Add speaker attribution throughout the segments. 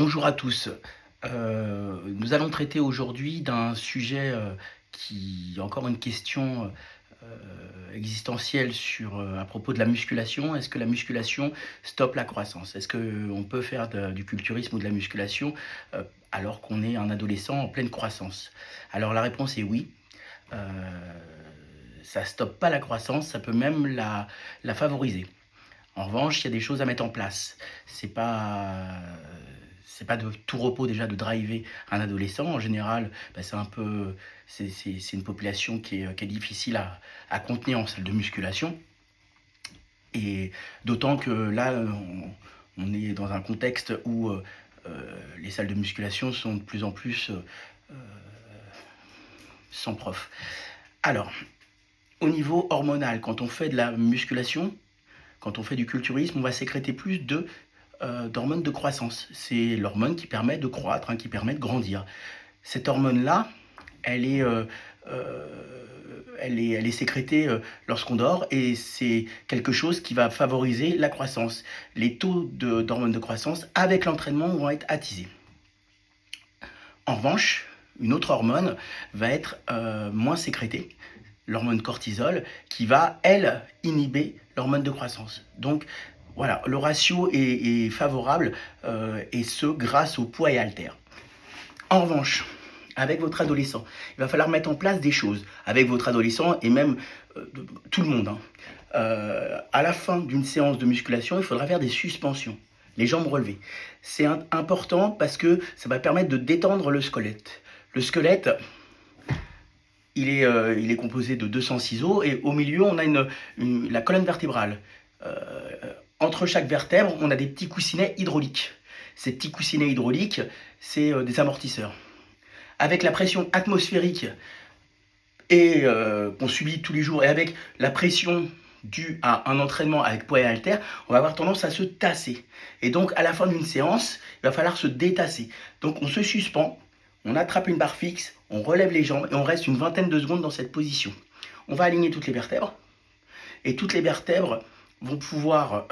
Speaker 1: Bonjour à tous. Nous allons traiter aujourd'hui d'un sujet qui est encore une question existentielle à propos de la musculation. Est-ce que la musculation stoppe la croissance? Est-ce qu'on peut faire du culturisme ou de la musculation alors qu'on est un adolescent en pleine croissance? Alors la réponse est oui. Euh, Ça stoppe pas la croissance, ça peut même la favoriser. En revanche, il y a des choses à mettre en place. C'est pas, c'est pas de tout repos déjà de driver un adolescent. En général, c'est un peu, c'est une population qui est difficile à contenir en salle de musculation. Et d'autant que là, on est dans un contexte où les salles de musculation sont de plus en plus sans prof. Alors, au niveau hormonal, quand on fait de la musculation, quand on fait du culturisme, on va sécréter plus d'hormones de croissance. C'est l'hormone qui permet de croître, qui permet de grandir. Cette hormone-là, elle est, euh, euh, elle est sécrétée lorsqu'on dort et c'est quelque chose qui va favoriser la croissance. Les taux d'hormones de croissance avec l'entraînement vont être attisés. En revanche, une autre hormone va être moins sécrétée, l'hormone cortisol, qui va, elle, inhiber l'hormone de croissance. Donc, voilà, le ratio est favorable, et ce, grâce au poids et haltères. En revanche, avec votre adolescent, il va falloir mettre en place des choses avec votre adolescent et même tout le monde. À la fin d'une séance de musculation, il faudra faire des suspensions, les jambes relevées. C'est important parce que ça va permettre de détendre le squelette. Le squelette, il est composé de 206 os et au milieu, on a la colonne vertébrale. Euh, Entre chaque vertèbre, on a des petits coussinets hydrauliques. Ces petits coussinets hydrauliques, c'est des amortisseurs. Avec la pression atmosphérique et qu'on subit tous les jours et avec la pression due à un entraînement avec poids et haltères, on va avoir tendance à se tasser. Et donc, à la fin d'une séance, il va falloir se détasser. Donc, on se suspend, on attrape une barre fixe, on relève les jambes et on reste une vingtaine de secondes dans cette position. On va aligner toutes les vertèbres et toutes les vertèbres vont pouvoir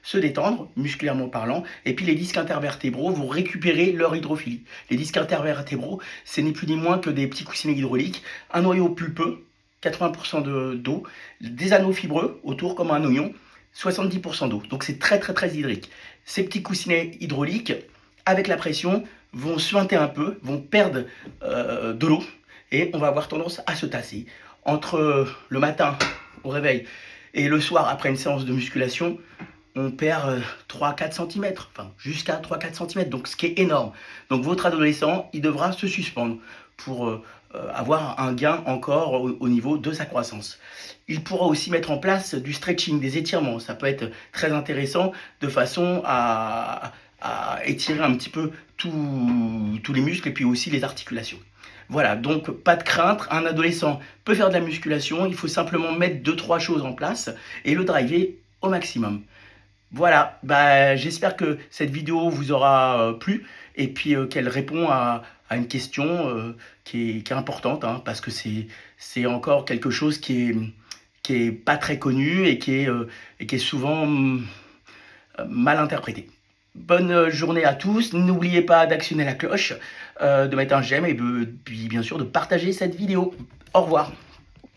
Speaker 1: se détendre, musculairement parlant, et puis les disques intervertébraux vont récupérer leur hydrophilie. Les disques intervertébraux, c'est ni plus ni moins que des petits coussinets hydrauliques, un noyau pulpeux, 80% d'eau, des anneaux fibreux autour comme un oignon, 70% d'eau. Donc c'est très très très hydrique. Ces petits coussinets hydrauliques, avec la pression, vont suinter un peu, vont perdre de l'eau, et on va avoir tendance à se tasser. Entre le matin au réveil et le soir, après une séance de musculation, on perd 3-4 cm, enfin jusqu'à 3-4 cm, donc ce qui est énorme. Donc votre adolescent, il devra se suspendre pour avoir un gain encore au niveau de sa croissance. Il pourra aussi mettre en place du stretching, des étirements. Ça peut être très intéressant de façon à étirer un petit peu tous les muscles et puis aussi les articulations. Voilà, donc pas de crainte, un adolescent peut faire de la musculation, il faut simplement mettre 2-3 choses en place et le driver au maximum. Voilà, j'espère que cette vidéo vous aura plu et puis qu'elle répond à une question qui est importante, parce que c'est encore quelque chose qui est pas très connu et qui est souvent mal interprété. Bonne journée à tous, n'oubliez pas d'actionner la cloche, de mettre un j'aime et puis bien sûr de partager cette vidéo. Au revoir.